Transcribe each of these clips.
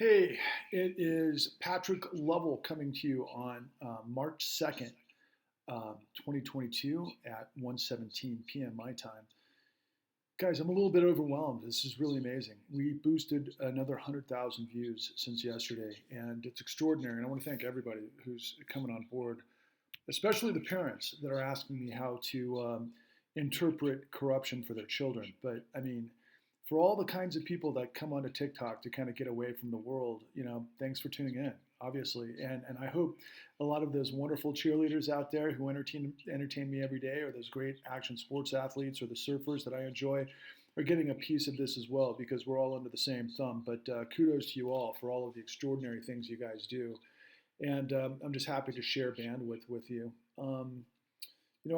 Hey, it is Patrick Lovell coming to you on March 2nd, 2022 at 1:17 p.m. my time. Guys, I'm a little bit overwhelmed. This is really amazing. We boosted another 100,000 views since yesterday, and it's extraordinary. And I want to thank everybody who's coming on board, especially the parents that are asking me how to interpret corruption for their children. But I mean, for all the kinds of people that come onto TikTok to kind of get away from the world, thanks for tuning in, obviously. And I hope a lot of those wonderful cheerleaders out there who entertain me every day, or those great action sports athletes, or the surfers that I enjoy, are getting a piece of this as well, because we're all under the same thumb. But kudos to you all for all of the extraordinary things you guys do. And I'm just happy to share bandwidth with you.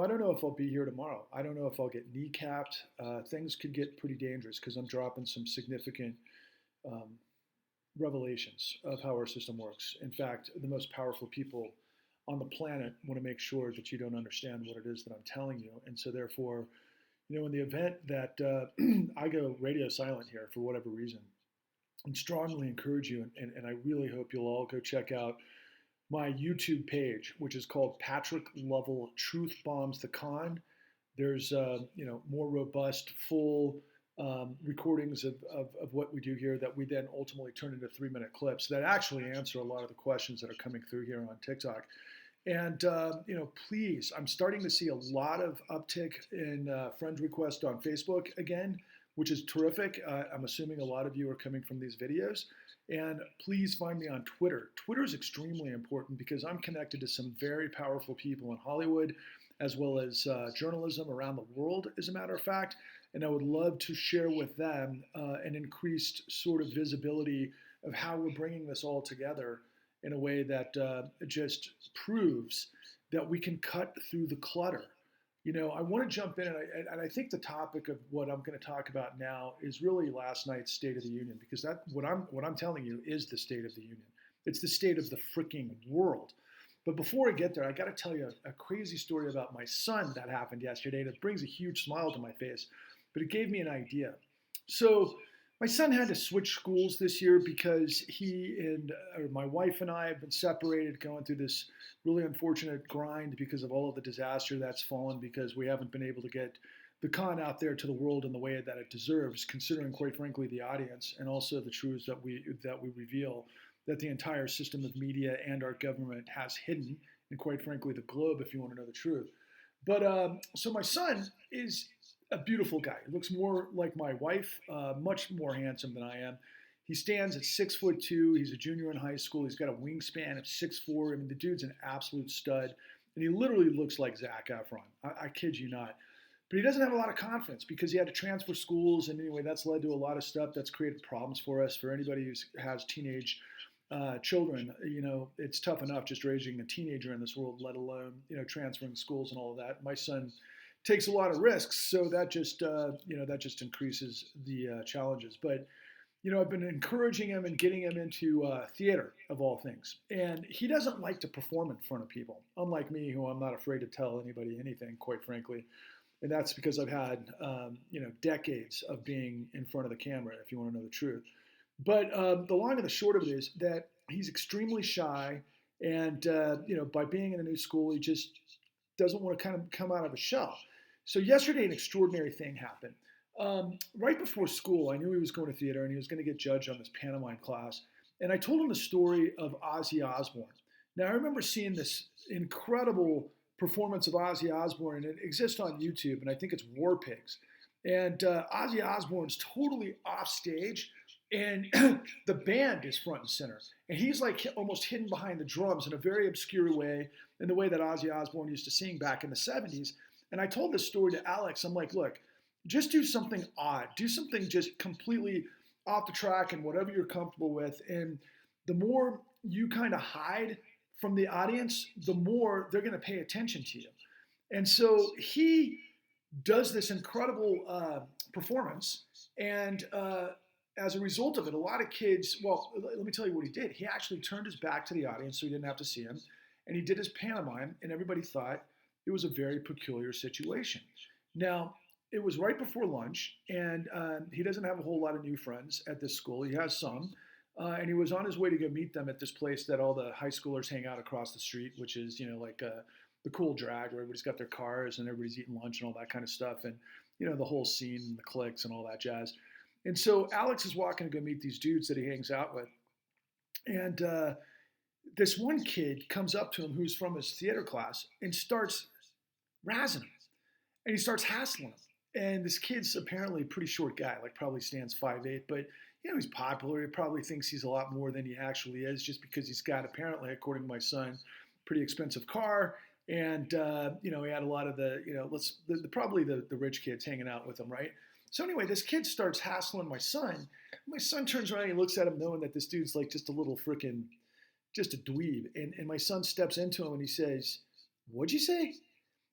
I don't know if I'll be here tomorrow. I don't know if I'll get kneecapped. Things could get pretty dangerous because I'm dropping some significant um, revelations of how our system works. In fact, the most powerful people on the planet want to make sure that you don't understand what it is that I'm telling you. And so, therefore, in the event that I go radio silent here for whatever reason, I strongly encourage you, and I really hope you'll all go check out my YouTube page, which is called Patrick Lovell Truth Bombs the Con. There's more robust, full recordings of what we do here that we then ultimately turn into 3-minute clips that actually answer a lot of the questions that are coming through here on TikTok. And please, I'm starting to see a lot of uptick in friend requests on Facebook again, which is terrific. I'm assuming a lot of you are coming from these videos. And please find me on Twitter. Twitter is extremely important because I'm connected to some very powerful people in Hollywood, as well as journalism around the world, as a matter of fact. And I would love to share with them an increased sort of visibility of how we're bringing this all together in a way that just proves that we can cut through the clutter. I want to jump in, and I think the topic of what I'm going to talk about now is really last night's State of the Union, because what I'm telling you is the State of the Union. It's the state of the freaking world. But before I get there, I got to tell you a crazy story about my son that happened yesterday that brings a huge smile to my face, but it gave me an idea. So my son had to switch schools this year because my wife and I have been separated, going through this really unfortunate grind because of all of the disaster that's fallen, because we haven't been able to get the con out there to the world in the way that it deserves, considering, quite frankly, the audience and also the truths that we reveal that the entire system of media and our government has hidden, and quite frankly, the globe, if you want to know the truth. But so my son is a beautiful guy. He looks more like my wife, much more handsome than I am. He stands at 6'2". He's a junior in high school. He's got a wingspan of 6'4". I mean, the dude's an absolute stud. And he literally looks like Zac Efron. I kid you not. But he doesn't have a lot of confidence because he had to transfer schools. And anyway, that's led to a lot of stuff that's created problems for us. For anybody who has teenage children, it's tough enough just raising a teenager in this world, let alone, transferring schools and all of that. My son takes a lot of risks, so that just increases the challenges. But I've been encouraging him and getting him into theater, of all things. And he doesn't like to perform in front of people, unlike me, who I'm not afraid to tell anybody anything, quite frankly. And that's because I've had decades of being in front of the camera, if you want to know the truth. But the long and the short of it is that he's extremely shy, and by being in a new school, he just doesn't want to kind of come out of a shell. So yesterday, an extraordinary thing happened. Right before school, I knew he was going to theater and he was going to get judged on this pantomime class. And I told him the story of Ozzy Osbourne. Now, I remember seeing this incredible performance of Ozzy Osbourne, and it exists on YouTube, and I think it's War Pigs. And Ozzy Osbourne's totally off stage, and the band is front and center. And he's like almost hidden behind the drums in a very obscure way, in the way that Ozzy Osbourne used to sing back in the 70s. And I told this story to Alex. I'm like, look, just do something odd. Do something just completely off the track and whatever you're comfortable with. And the more you kind of hide from the audience, the more they're going to pay attention to you. And so he does this incredible performance. And as a result of it, a lot of kids, well, let me tell you what he did. He actually turned his back to the audience so he didn't have to see him. And he did his pantomime, and everybody thought it was a very peculiar situation. Now, it was right before lunch, and he doesn't have a whole lot of new friends at this school. He has some, and he was on his way to go meet them at this place that all the high schoolers hang out across the street, which is, like the cool drag where everybody's got their cars and everybody's eating lunch and all that kind of stuff. And, the whole scene and the cliques and all that jazz. And so Alex is walking to go meet these dudes that he hangs out with. And this one kid comes up to him who's from his theater class and starts razzing him. And he starts hassling him. And this kid's apparently a pretty short guy, like probably stands 5'8", but he's popular. He probably thinks he's a lot more than he actually is, just because he's got, apparently, according to my son, pretty expensive car. And, he had a lot of probably the rich kids hanging out with him, right? So anyway, this kid starts hassling my son. My son turns around and he looks at him knowing that this dude's like just a little freaking, just a dweeb. And my son steps into him and he says, "What'd you say?"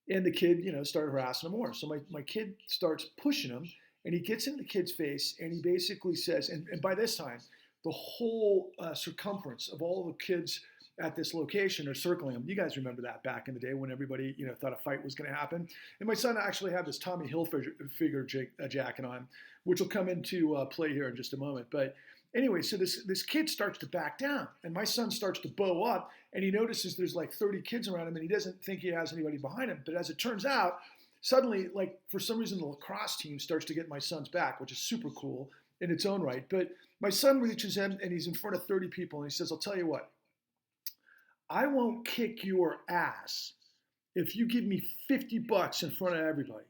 And the kid, started harassing him more. So my kid starts pushing him and he gets in the kid's face and he basically says, and by this time, the whole circumference of all the kids at this location are circling him. You guys remember that back in the day when everybody, thought a fight was going to happen. And my son actually had this Tommy Hilfiger jacket on, which will come into play here in just a moment. But anyway, so this kid starts to back down, and my son starts to bow up, and he notices there's like 30 kids around him, and he doesn't think he has anybody behind him. But as it turns out, suddenly, like for some reason, the lacrosse team starts to get my son's back, which is super cool in its own right. But my son reaches in, and he's in front of 30 people, and he says, "I'll tell you what. I won't kick your ass if you give me $50 in front of everybody."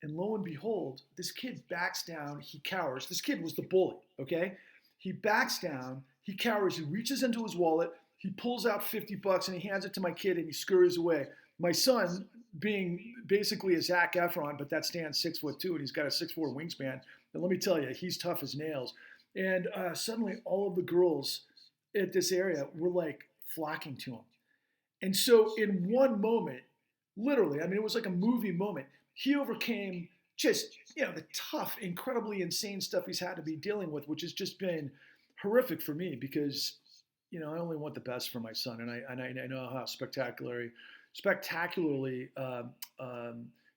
And lo and behold, this kid backs down, he cowers. This kid was the bully, okay? He backs down, he cowers, he reaches into his wallet, he pulls out $50 and he hands it to my kid and he scurries away. My son, being basically a Zac Efron, but that stands 6'2" and he's got a 6'4" wingspan. And let me tell you, he's tough as nails. And suddenly all of the girls at this area were like flocking to him. And so in one moment, literally, I mean, it was like a movie moment, he overcame just, the tough, incredibly insane stuff he's had to be dealing with, which has just been horrific for me because, I only want the best for my son. And I know how spectacularly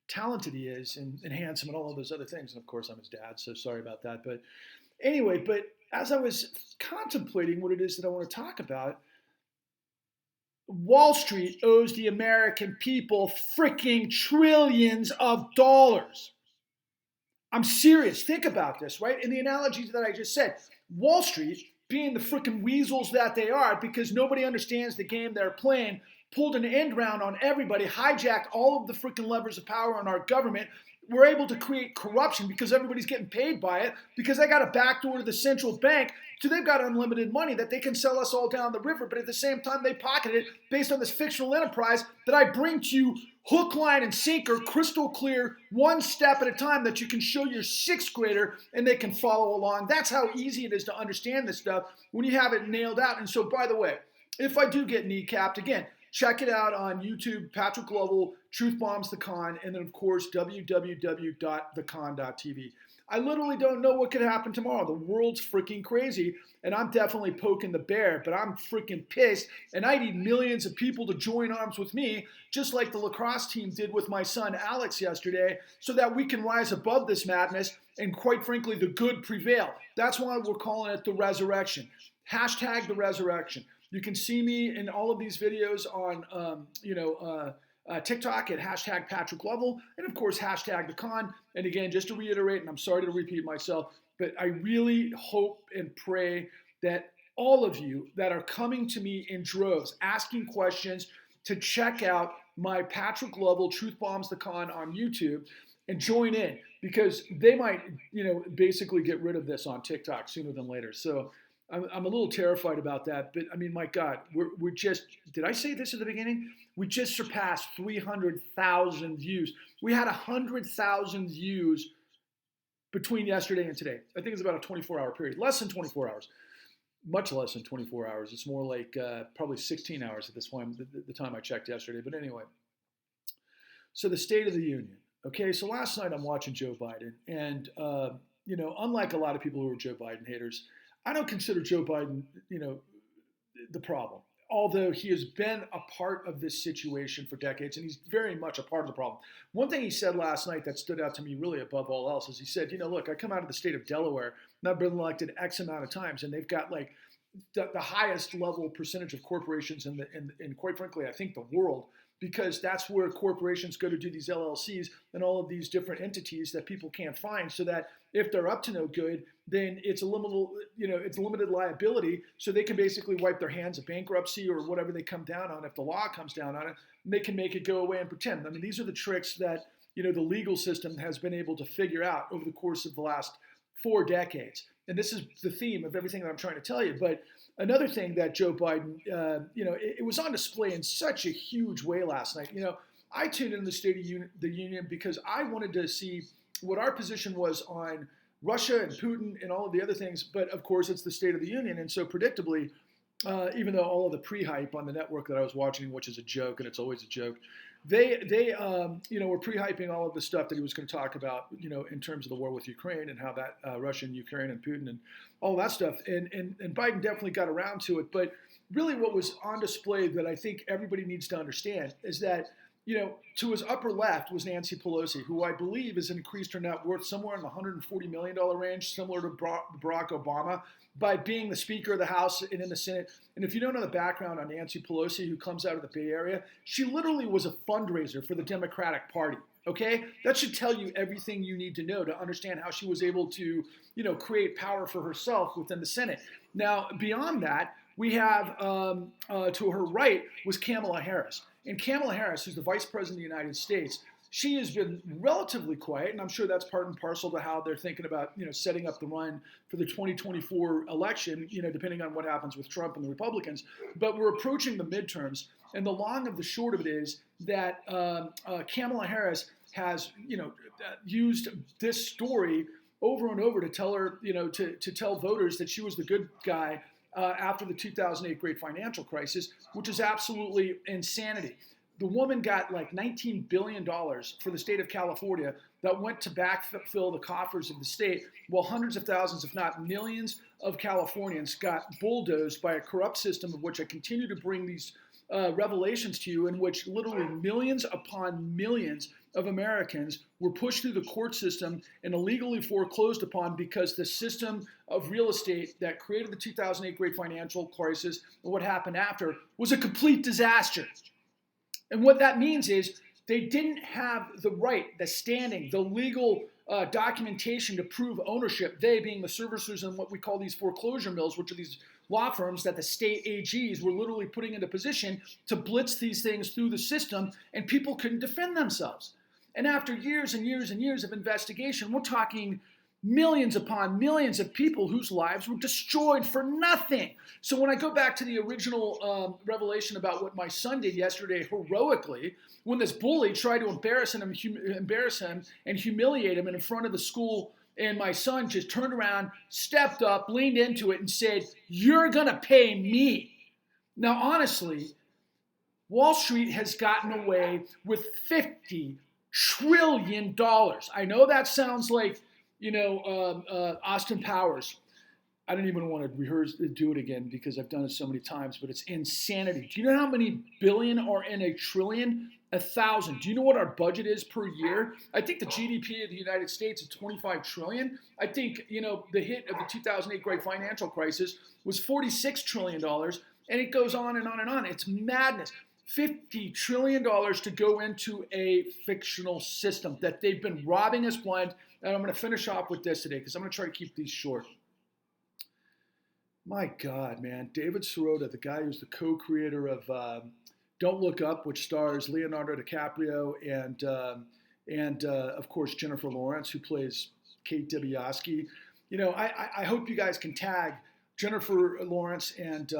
talented he is and handsome and all of those other things. And of course, I'm his dad, so sorry about that. But anyway, as I was contemplating what it is that I want to talk about, Wall Street owes the American people freaking trillions of dollars. I'm serious. Think about this, right? In the analogies that I just said, Wall Street, being the freaking weasels that they are, because nobody understands the game they're playing, pulled an end round on everybody, hijacked all of the freaking levers of power in our government. We're able to create corruption because everybody's getting paid by it, because they got a backdoor to the central bank, so they've got unlimited money that they can sell us all down the river, but at the same time they pocket it based on this fictional enterprise that I bring to you hook, line, and sinker, crystal clear, one step at a time, that you can show your sixth grader and they can follow along. That's how easy it is to understand this stuff when you have it nailed out. And so, by the way, if I do get kneecapped, again, check it out on YouTube, Patrick Lovell, Truth Bombs the Con, and then, of course, www.thecon.tv. I literally don't know what could happen tomorrow. The world's freaking crazy, and I'm definitely poking the bear, but I'm freaking pissed, and I need millions of people to join arms with me, just like the lacrosse team did with my son Alex yesterday, so that we can rise above this madness, and quite frankly, the good prevail. That's why we're calling it the resurrection. Hashtag the resurrection. You can see me in all of these videos on, TikTok at hashtag Patrick Lovell, and of course, hashtag the con. And again, just to reiterate, and I'm sorry to repeat myself, but I really hope and pray that all of you that are coming to me in droves, asking questions, to check out my Patrick Lovell Truth Bombs the Con on YouTube and join in, because they might, basically get rid of this on TikTok sooner than later. So I'm a little terrified about that, but I mean, my God, we're just, did I say this at the beginning? We just surpassed 300,000 views. We had 100,000 views between yesterday and today. I think it's about a 24-hour period, less than 24 hours, much less than 24 hours. It's more like probably 16 hours at this point, the time I checked yesterday. But anyway, so the State of the Union. Okay, so last night I'm watching Joe Biden, and unlike a lot of people who are Joe Biden haters, I don't consider Joe Biden, the problem. although he has been a part of this situation for decades, and he's very much a part of the problem. One thing he said last night that stood out to me really above all else is he said, look, I come out of the state of Delaware, and I've been elected X amount of times, and they've got like the highest level percentage of corporations in quite frankly, I think the world, because that's where corporations go to do these LLCs and all of these different entities that people can't find, so that if they're up to no good, then it's a limited liability, so they can basically wipe their hands of bankruptcy or whatever they come down on. If the law comes down on it, they can make it go away and pretend. I mean, these are the tricks that the legal system has been able to figure out over the course of the last 4 decades. And this is the theme of everything that I'm trying to tell you. But another thing that Joe Biden, it was on display in such a huge way last night. I tuned in the State of the Union because I wanted to see what our position was on Russia and Putin and all of the other things. But of course, it's the State of the Union. And so predictably, even though all of the pre-hype on the network that I was watching, which is a joke, and it's always a joke, they were pre-hyping all of the stuff that he was going to talk about, in terms of the war with Ukraine and how that Russia and Ukraine and Putin and all that stuff. And Biden definitely got around to it. But really what was on display that I think everybody needs to understand is that, to his upper left was Nancy Pelosi, who I believe has increased her net worth somewhere in the $140 million range, similar to Barack Obama, by being the Speaker of the House and in the Senate. And if you don't know the background on Nancy Pelosi, who comes out of the Bay Area, she literally was a fundraiser for the Democratic Party. Okay? That should tell you everything you need to know to understand how she was able to, create power for herself within the Senate. Now, beyond that, we have to her right was Kamala Harris. And Kamala Harris, who's the Vice President of the United States, she has been relatively quiet, and I'm sure that's part and parcel to how they're thinking about, setting up the run for the 2024 election, depending on what happens with Trump and the Republicans. But we're approaching the midterms, and the long of the short of it is that Kamala Harris has, used this story over and over to tell her, to tell voters that she was the good guy after the 2008 great financial crisis, which is absolutely insanity. The woman got like $19 billion for the state of California that went to backfill the coffers of the state, while hundreds of thousands, if not millions, of Californians got bulldozed by a corrupt system, of which I continue to bring these revelations to you, in which literally millions upon millions of Americans were pushed through the court system and illegally foreclosed upon because the system of real estate that created the 2008 great financial crisis and what happened after was a complete disaster. And what that means is they didn't have the right, the standing, the legal documentation to prove ownership, they being the servicers in what we call these foreclosure mills, which are these law firms that the state AGs were literally putting into position to blitz these things through the system, and people couldn't defend themselves. And after years and years and years of investigation, we're talking millions upon millions of people whose lives were destroyed for nothing. So when I go back to the original revelation about what my son did yesterday heroically, when this bully tried to embarrass him and humiliate him in front of the school, and my son just turned around, stepped up, leaned into it, and said, "You're going to pay me." Now, honestly, Wall Street has gotten away with $50 trillion. I know that sounds like, Austin Powers. I don't even want to do it again because I've done it so many times, but it's insanity. Do you know how many billion are in a trillion? 1,000. Do you know what our budget is per year? I think the GDP of the United States is 25 trillion. I think, the hit of the 2008 great financial crisis was $46 trillion, and it goes on and on and on. It's madness. $50 trillion to go into a fictional system that they've been robbing us blind. And I'm going to finish off with this today because I'm going to try to keep these short. My God, man. David Sirota, the guy who's the co-creator of Don't Look Up, which stars Leonardo DiCaprio and of course, Jennifer Lawrence, who plays Kate Dibiasky. I hope you guys can tag Jennifer Lawrence and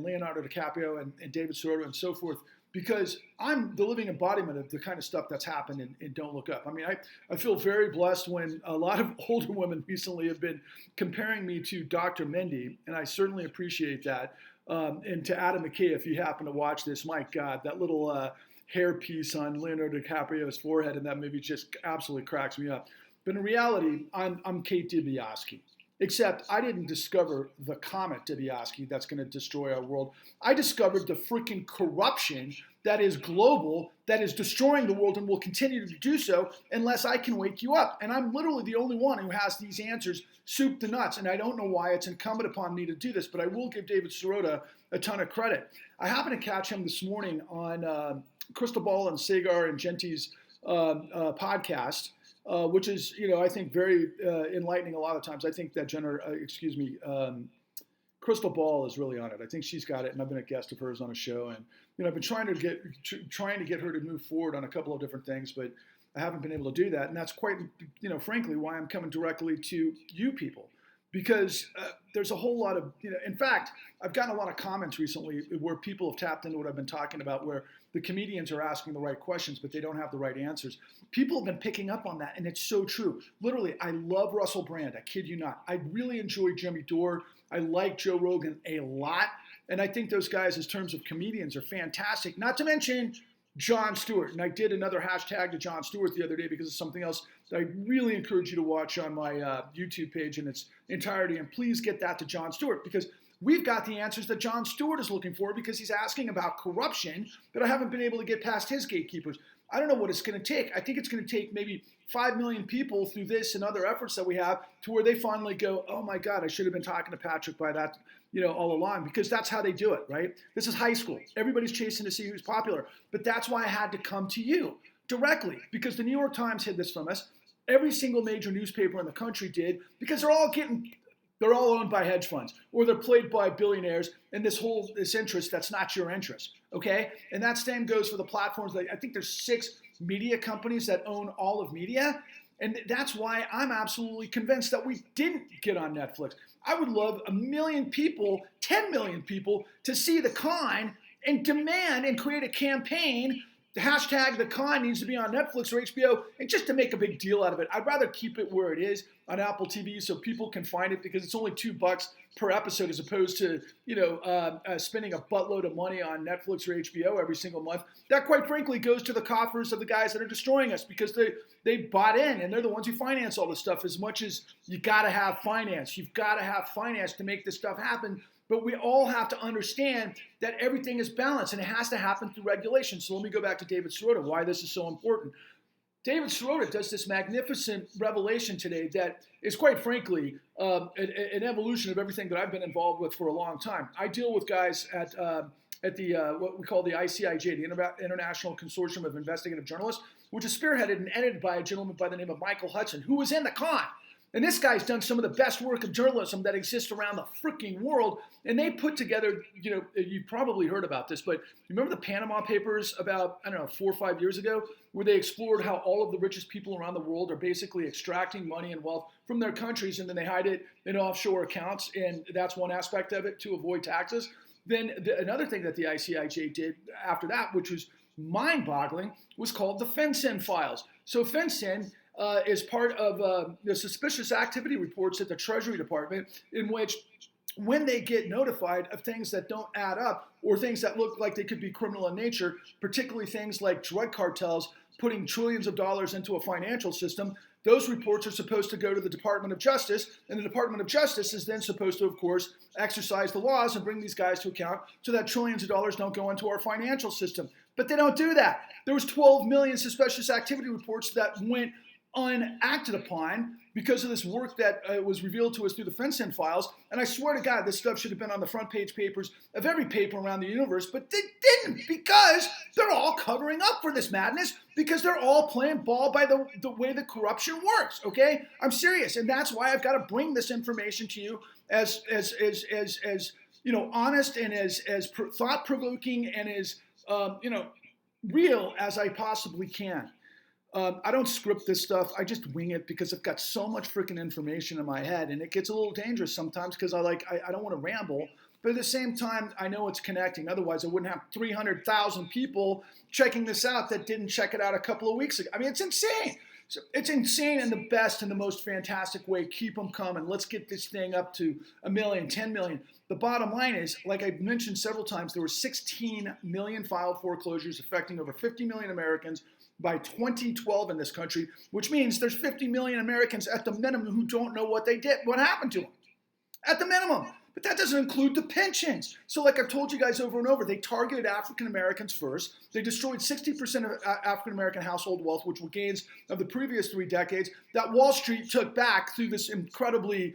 Leonardo DiCaprio and David Sirota and so forth, because I'm the living embodiment of the kind of stuff that's happened in Don't Look Up. I mean, I feel very blessed when a lot of older women recently have been comparing me to Dr. Mendy, and I certainly appreciate that. And to Adam McKay, if you happen to watch this, my God, that little hair piece on Leonardo DiCaprio's forehead in that movie just absolutely cracks me up. But in reality, I'm Kate Dibiasky. Except I didn't discover the comet, Dibiasky, that's going to destroy our world. I discovered the freaking corruption that is global, that is destroying the world and will continue to do so unless I can wake you up. And I'm literally the only one who has these answers, soup to nuts. And I don't know why it's incumbent upon me to do this, but I will give David Sirota a ton of credit. I happened to catch him this morning on Crystal Ball and Sagar and Genti's podcast. Which is, I think very enlightening a lot of times. I think that Crystal Ball is really on it. I think she's got it, and I've been a guest of hers on a show, and I've been trying to get her to move forward on a couple of different things, but I haven't been able to do that, and that's quite, frankly, why I'm coming directly to you people, because there's a whole lot of, in fact, I've gotten a lot of comments recently where people have tapped into what I've been talking about, where the comedians are asking the right questions, but they don't have the right answers. People have been picking up on that, and it's so true. Literally, I love Russell Brand. I kid you not. I really enjoy Jimmy Dore. I like Joe Rogan a lot, and I think those guys, in terms of comedians, are fantastic. Not to mention Jon Stewart, and I did another hashtag to Jon Stewart the other day because it's something else that I really encourage you to watch on my YouTube page in its entirety, and please get that to Jon Stewart, because we've got the answers that Jon Stewart is looking for, because he's asking about corruption that I haven't been able to get past his gatekeepers. I don't know what it's going to take. I think it's going to take maybe 5 million people through this and other efforts that we have to where they finally go, oh my God, I should have been talking to Patrick by that, all along, because that's how they do it, right? This is high school. Everybody's chasing to see who's popular. But that's why I had to come to you directly, because the New York Times hid this from us. Every single major newspaper in the country did, because they're all owned by hedge funds, or they're played by billionaires, and this interest that's not your interest, okay? And that same goes for the platforms. I think there's 6 media companies that own all of media, and that's why I'm absolutely convinced that we didn't get on Netflix. I would love 1 million people, 10 million people, to see The Con and demand and create a campaign. The hashtag The Con needs to be on Netflix or HBO, and just to make a big deal out of it. I'd rather keep it where it is on Apple TV so people can find it, because it's only $2 per episode, as opposed to spending a buttload of money on Netflix or HBO every single month. That, quite frankly, goes to the coffers of the guys that are destroying us, because they bought in, and they're the ones who finance all this stuff. As much as you got to have finance, you've got to have finance to make this stuff happen. But we all have to understand that everything is balanced, and it has to happen through regulation. So let me go back to David Sirota, why this is so important. David Sirota does this magnificent revelation today that is, quite frankly, an evolution of everything that I've been involved with for a long time. I deal with guys at the what we call the ICIJ, the International Consortium of Investigative Journalists, which is spearheaded and edited by a gentleman by the name of Michael Hudson, who was in The Con. And this guy's done some of the best work of journalism that exists around the freaking world. And they put together, you've probably heard about this, but you remember the Panama Papers about, 4 or 5 years ago, where they explored how all of the richest people around the world are basically extracting money and wealth from their countries, and then they hide it in offshore accounts. And that's one aspect of it, to avoid taxes. Then another thing that the ICIJ did after that, which was mind-boggling, was called the FinCEN files. So FinCEN is part of the suspicious activity reports at the Treasury Department, in which, when they get notified of things that don't add up, or things that look like they could be criminal in nature, particularly things like drug cartels putting trillions of dollars into a financial system, those reports are supposed to go to the Department of Justice, and the Department of Justice is then supposed to, of course, exercise the laws and bring these guys to account so that trillions of dollars don't go into our financial system. But they don't do that. There was 12 million suspicious activity reports that went unacted upon because of this work that was revealed to us through the FinCEN files. And I swear to God, this stuff should have been on the front page papers of every paper around the universe, but they didn't, because they're all covering up for this madness, because they're all playing ball by the way the corruption works, okay? I'm serious, and that's why I've got to bring this information to you as honest and as thought-provoking and as real as I possibly can. I don't script this stuff. I just wing it, because I've got so much freaking information in my head, and it gets a little dangerous sometimes, because I don't want to ramble, but at the same time, I know it's connecting. Otherwise, I wouldn't have 300,000 people checking this out that didn't check it out a couple of weeks ago. I mean, it's insane. So it's insane in the best and the most fantastic way. Keep them coming. Let's get this thing up to 1 million, 10 million. The bottom line is, like I've mentioned several times, there were 16 million filed foreclosures affecting over 50 million Americans. by 2012 in this country, which means there's 50 million Americans at the minimum who don't know what they did, what happened to them. At the minimum. But that doesn't include the pensions. So like I've told you guys over and over, they targeted African Americans first. They destroyed 60% of African American household wealth, which were gains of the previous 3 decades, that Wall Street took back through this incredibly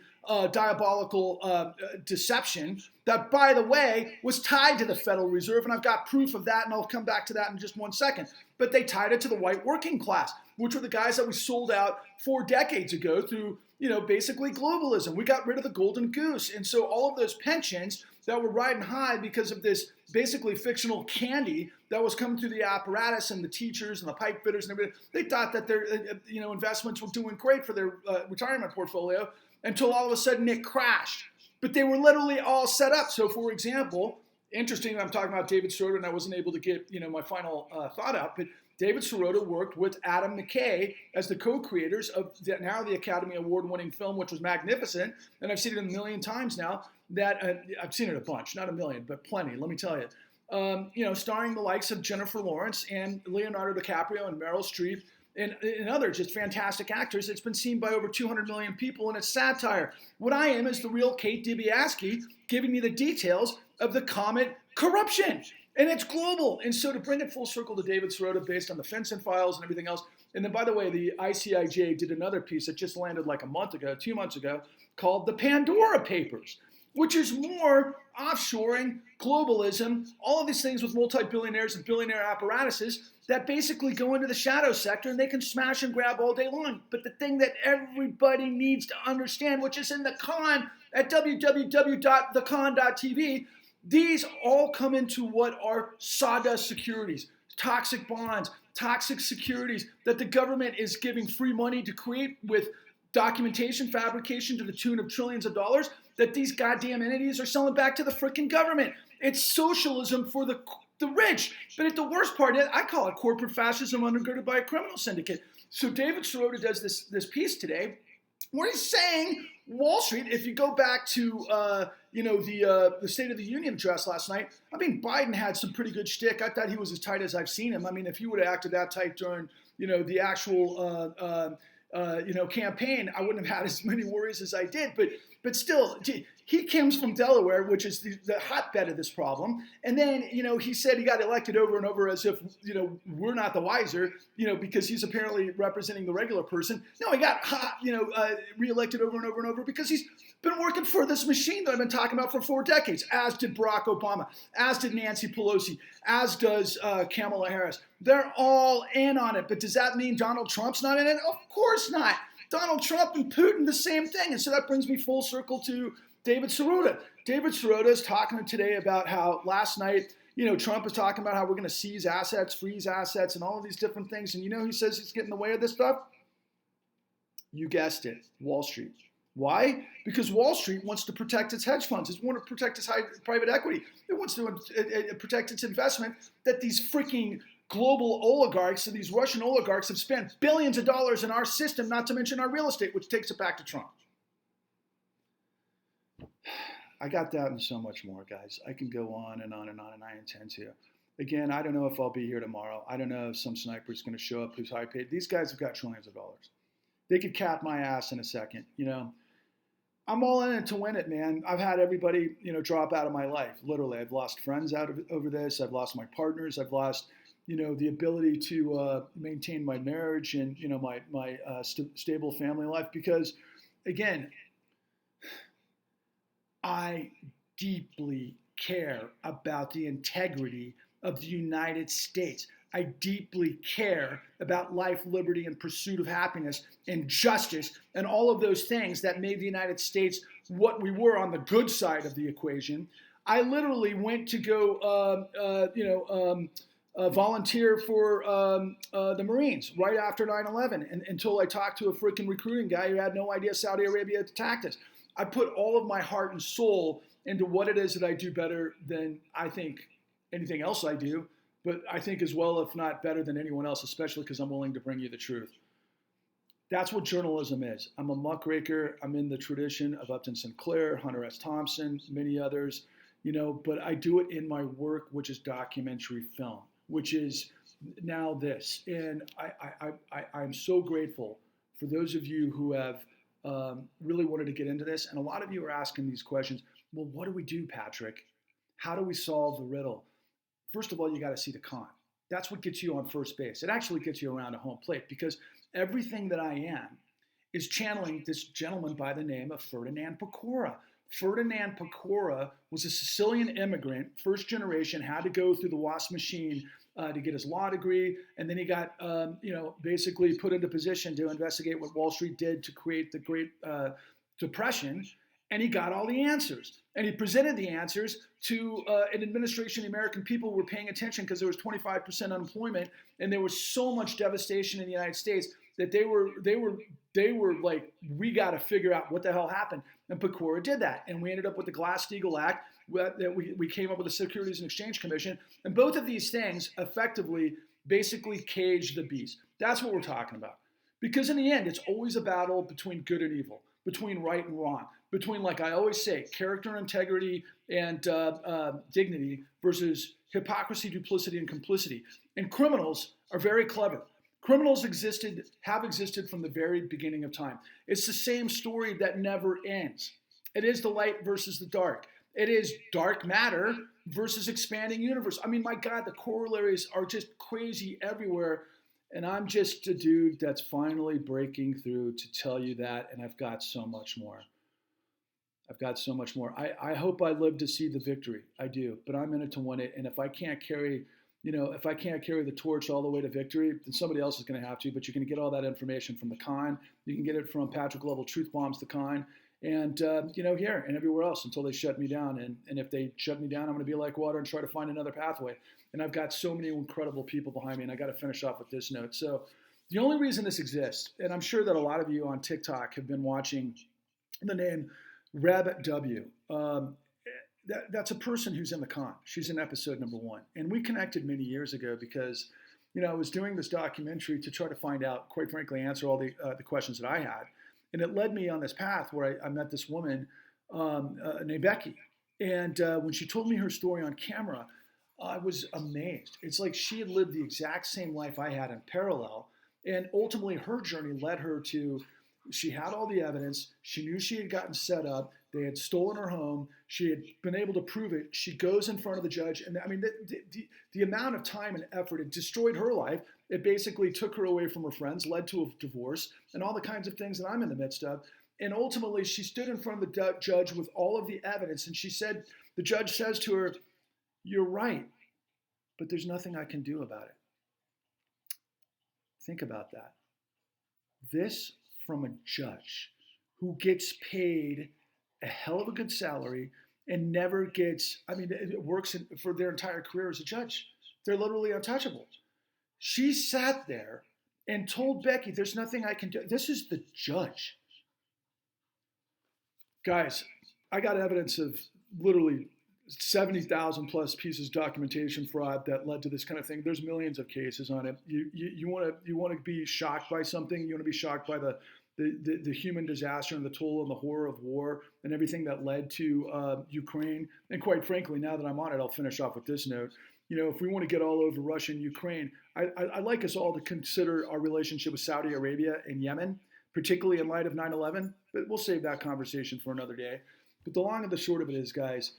diabolical deception that, by the way, was tied to the Federal Reserve. And I've got proof of that, and I'll come back to that in just 1 second. But they tied it to the white working class, which were the guys that we sold out 4 decades ago through, basically globalism. We got rid of the golden goose. And so all of those pensions that were riding high because of this basically fictional candy that was coming through the apparatus and the teachers and the pipe fitters and everything, they thought that their investments were doing great for their retirement portfolio until all of a sudden it crashed. But they were literally all set up. So for example, interesting, I'm talking about David Sirota, and I wasn't able to get my final thought out, but David Sirota worked with Adam McKay as the co-creators of now the Academy Award-winning film, which was magnificent, and I've seen it a million times now. I've seen it a bunch, not a million, but plenty. Let me tell you, starring the likes of Jennifer Lawrence and Leonardo DiCaprio and Meryl Streep and other just fantastic actors. It's been seen by over 200 million people, and it's satire. What I am is the real Kate Dibiasky giving you the details of the Comet corruption. And it's global. And so to bring it full circle to David Sirota based on the FinCEN files and everything else. And then, by the way, the ICIJ did another piece that just landed like 2 months ago, called the Pandora Papers, which is more offshoring, globalism, all of these things with multi-billionaires and billionaire apparatuses that basically go into the shadow sector and they can smash and grab all day long. But the thing that everybody needs to understand, which is in the con at www.thecon.tv, these all come into what are sawdust securities, toxic bonds, toxic securities that the government is giving free money to create with documentation fabrication to the tune of trillions of dollars that these goddamn entities are selling back to the freaking government. It's socialism for the rich. But the worst part is, I call it corporate fascism undergirded by a criminal syndicate. So David Sirota does this piece today where he's saying Wall Street, if you go back to the State of the Union address last night, I mean, Biden had some pretty good shtick. I thought he was as tight as I've seen him. I mean, if he would have acted that tight during, the actual, campaign, I wouldn't have had as many worries as I did. But still, he comes from Delaware, which is the hotbed of this problem. And then, he said he got elected over and over as if, we're not the wiser, because he's apparently representing the regular person. No, he got reelected over and over and over because he's been working for this machine that I've been talking about for 4 decades, as did Barack Obama, as did Nancy Pelosi, as does Kamala Harris. They're all in on it. But does that mean Donald Trump's not in it? Of course not. Donald Trump and Putin, the same thing. And so that brings me full circle to David Sirota. David Sirota is talking today about how last night, Trump is talking about how we're going to seize assets, freeze assets, and all of these different things. And he says he's getting in the way of this stuff? You guessed it, Wall Street. Why? Because Wall Street wants to protect its hedge funds. It wants to protect its private equity. It wants to protect its investment that these freaking global oligarchs and these Russian oligarchs have spent billions of dollars in our system, not to mention our real estate, which takes it back to Trump. I got that and so much more, guys. I can go on and on and on, and I intend to. Again, I don't know if I'll be here tomorrow. I don't know if some sniper is going to show up who's high paid. These guys have got trillions of dollars. They could cap my ass in a second, I'm all in it to win it, man. I've had everybody, drop out of my life. Literally, I've lost friends over this. I've lost my partners. I've lost, the ability to maintain my marriage and, my stable family life because, again, I deeply care about the integrity of the United States. I deeply care about life, liberty, and pursuit of happiness and justice and all of those things that made the United States what we were on the good side of the equation. I literally went to go, volunteer for the Marines right after 9/11 until I talked to a freaking recruiting guy who had no idea Saudi Arabia had attacked us. I put all of my heart and soul into what it is that I do better than I think anything else I do. But I think as well, if not better than anyone else, especially because I'm willing to bring you the truth. That's what journalism is. I'm a muckraker. I'm in the tradition of Upton Sinclair, Hunter S. Thompson, many others, but I do it in my work, which is documentary film, which is now this, and I'm so grateful for those of you who have really wanted to get into this, and a lot of you are asking these questions. Well, what do we do, Patrick? How do we solve the riddle? First of all, you got to see the con. That's what gets you on first base. It actually gets you around a home plate because everything that I am is channeling this gentleman by the name of Ferdinand Pecora. Ferdinand Pecora was a Sicilian immigrant, first generation, had to go through the WASP machine to get his law degree, and then he got, basically put into position to investigate what Wall Street did to create the Great Depression, and he got all the answers. And he presented the answers to an administration the American people were paying attention because there was 25% unemployment, and there was so much devastation in the United States that they were like, we got to figure out what the hell happened. And Pecora did that, and we ended up with the Glass-Steagall Act. That we came up with the Securities and Exchange Commission, and both of these things effectively basically cage the beast. That's what we're talking about. Because in the end, it's always a battle between good and evil, between right and wrong, between, like I always say, character, integrity, and dignity versus hypocrisy, duplicity, and complicity. And criminals are very clever. Criminals have existed from the very beginning of time. It's the same story that never ends. It is the light versus the dark. It is dark matter versus expanding universe. I mean, my God, the corollaries are just crazy everywhere. And I'm just a dude that's finally breaking through to tell you that. And I've got so much more. I hope I live to see the victory. I do, but I'm in it to win it. And if I can't carry the torch all the way to victory, then somebody else is going to have to. But you're going to get all that information from the Con. You can get it from Patrick Lovell, Truth Bombs the Con. And, here and everywhere else until they shut me down. And if they shut me down, I'm going to be like water and try to find another pathway. And I've got so many incredible people behind me, and I got to finish off with this note. So the only reason this exists, and I'm sure that a lot of you on TikTok have been watching the name Rev W. That's a person who's in the Con. She's in episode number 1. And we connected many years ago because, I was doing this documentary to try to find out, quite frankly, answer all the questions that I had. And it led me on this path where I met this woman named Becky. And when she told me her story on camera, I was amazed. It's like she had lived the exact same life I had in parallel. And ultimately, her journey led her to, she had all the evidence. She knew she had gotten set up. They had stolen her home. She had been able to prove it. She goes in front of the judge. And I mean, the amount of time and effort, it destroyed her life. It basically took her away from her friends, led to a divorce, and all the kinds of things that I'm in the midst of. And ultimately, she stood in front of the judge with all of the evidence. And she said, the judge says to her, "You're right, but there's nothing I can do about it." Think about that. This from a judge who gets paid a hell of a good salary and never gets, it works for their entire career as a judge. They're literally untouchable. She sat there and told Becky, "There's nothing I can do." This is the judge. Guys, I got evidence of literally 70,000 plus pieces of documentation fraud that led to this kind of thing. There's millions of cases on it. You want to be shocked by something. You want to be shocked by the human disaster and the toll and the horror of war and everything that led to Ukraine. And quite frankly, now that I'm on it, I'll finish off with this note. If we want to get all over Russia and Ukraine, I'd like us all to consider our relationship with Saudi Arabia and Yemen, particularly in light of 9/11. But we'll save that conversation for another day. But the long and the short of it is, guys,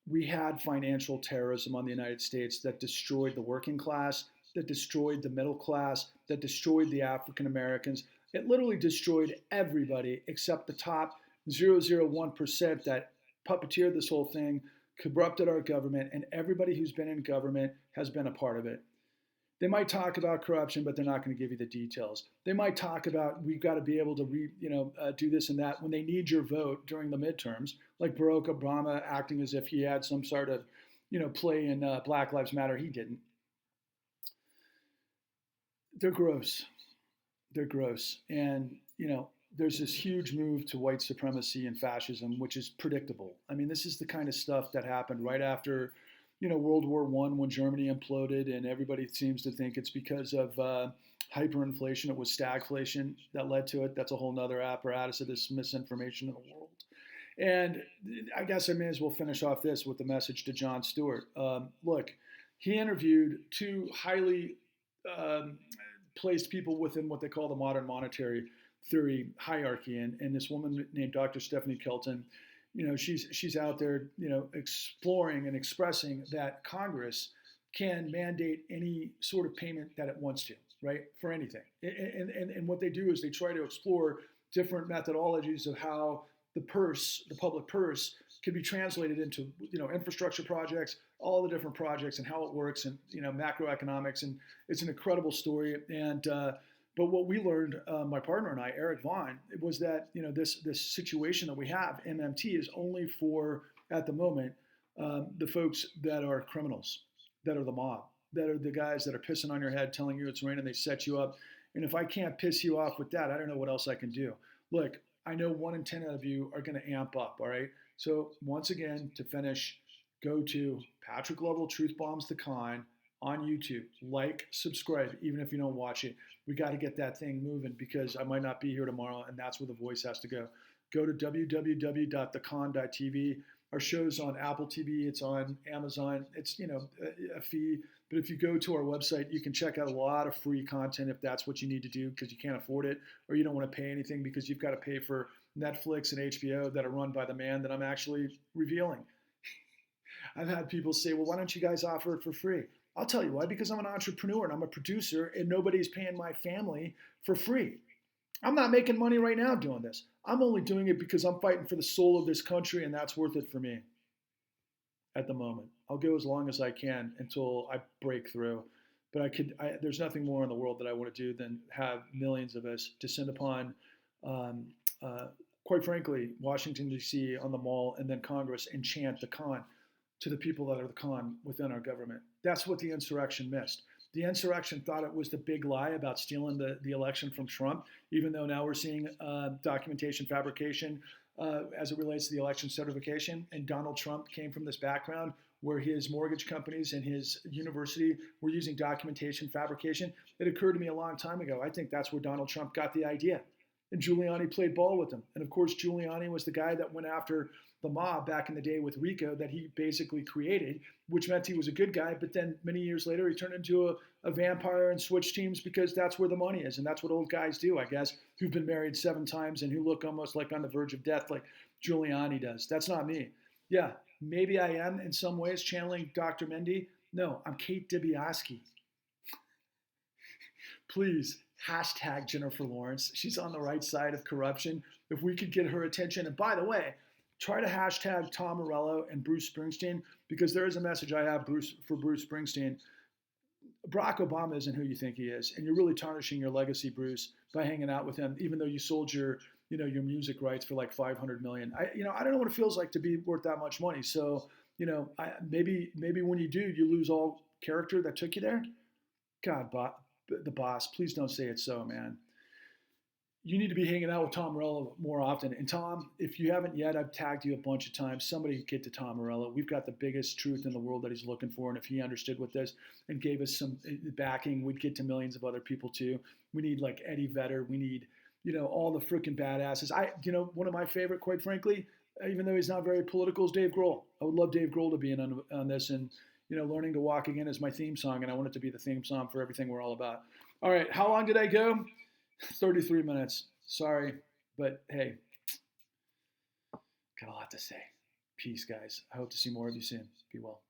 we had financial terrorism on the United States that destroyed the working class, that destroyed the middle class, that destroyed the African Americans. It literally destroyed everybody except the top 0.001% that puppeteered this whole thing, corrupted our government, and everybody who's been in government has been a part of it. They might talk about corruption, but they're not going to give you the details. They might talk about we've got to be able to do this and that when they need your vote during the midterms, like Barack Obama acting as if he had some sort of play in Black Lives Matter. He didn't. They're gross. And there's this huge move to white supremacy and fascism, which is predictable. I mean, this is the kind of stuff that happened right after, World War I when Germany imploded, and everybody seems to think it's because of hyperinflation. It was stagflation that led to it. That's a whole nother apparatus of this misinformation in the world. And I guess I may as well finish off this with the message to Jon Stewart. Look, he interviewed two highly um, placed people within what they call the modern monetary theory hierarchy. And this woman named Dr. Stephanie Kelton, she's out there, exploring and expressing that Congress can mandate any sort of payment that it wants to, right, for anything. And what they do is they try to explore different methodologies of how the public purse, can be translated into, infrastructure projects, all the different projects and how it works, and, macroeconomics. And it's an incredible story. And but what we learned, my partner and I, Eric Vaughn, was that, this situation that we have, MMT, is only for, at the moment, the folks that are criminals, that are the mob, that are the guys that are pissing on your head, telling you it's raining, they set you up. And if I can't piss you off with that, I don't know what else I can do. Look, I know 1 in 10 of you are going to amp up, all right? So once again, to finish, go to Patrick Lovell Truth Bombs the Con on YouTube. Like, subscribe, even if you don't watch it. We got to get that thing moving, because I might not be here tomorrow, and that's where the voice has to go. Go to www.thecon.tv. Our show's on Apple TV. It's on Amazon. It's, a fee. But if you go to our website, you can check out a lot of free content if that's what you need to do, because you can't afford it, or you don't want to pay anything because you've got to pay for Netflix and HBO that are run by the man that I'm actually revealing. I've had people say, well, why don't you guys offer it for free? I'll tell you why, because I'm an entrepreneur and I'm a producer, and nobody's paying my family for free. I'm not making money right now doing this. I'm only doing it because I'm fighting for the soul of this country, and that's worth it for me at the moment. I'll go as long as I can until I break through. But there's nothing more in the world that I want to do than have millions of us descend upon, quite frankly, Washington, D.C., on the Mall, and then Congress, and chant the con to the people that are the con within our government. That's what the insurrection missed. The insurrection thought it was the big lie about stealing the election from Trump, even though now we're seeing documentation fabrication as it relates to the election certification. And Donald Trump came from this background where his mortgage companies and his university were using documentation fabrication. It occurred to me a long time ago. I think that's where Donald Trump got the idea. And Giuliani played ball with him. And of course, Giuliani was the guy that went after the mob back in the day with RICO that he basically created, which meant he was a good guy. But then many years later, he turned into a vampire and switched teams, because that's where the money is. And that's what old guys do, I guess, who've been married 7 times and who look almost like on the verge of death, like Giuliani does. That's not me. Yeah, maybe I am in some ways channeling Dr. Mendy. No, I'm Kate Dibiasky. Please, hashtag Jennifer Lawrence. She's on the right side of corruption. If we could get her attention. And by the way, try to hashtag Tom Morello and Bruce Springsteen, because there is a message I have for Bruce Springsteen. Barack Obama isn't who you think he is, and you're really tarnishing your legacy, Bruce, by hanging out with him, even though you sold your music rights for like $500 million. I don't know what it feels like to be worth that much money. So, maybe when you do, you lose all character that took you there. God, the boss, please don't say it so, man. You need to be hanging out with Tom Morello more often. And Tom, if you haven't yet, I've tagged you a bunch of times. Somebody get to Tom Morello. We've got the biggest truth in the world that he's looking for. And if he understood what this and gave us some backing, we'd get to millions of other people too. We need like Eddie Vedder. We need, all the freaking badasses. One of my favorite, quite frankly, even though he's not very political, is Dave Grohl. I would love Dave Grohl to be in on this. And, Learning to Walk Again is my theme song. And I want it to be the theme song for everything we're all about. All right. How long did I go? 33 minutes. Sorry, but hey, got a lot to say. Peace, guys. I hope to see more of you soon. Be well.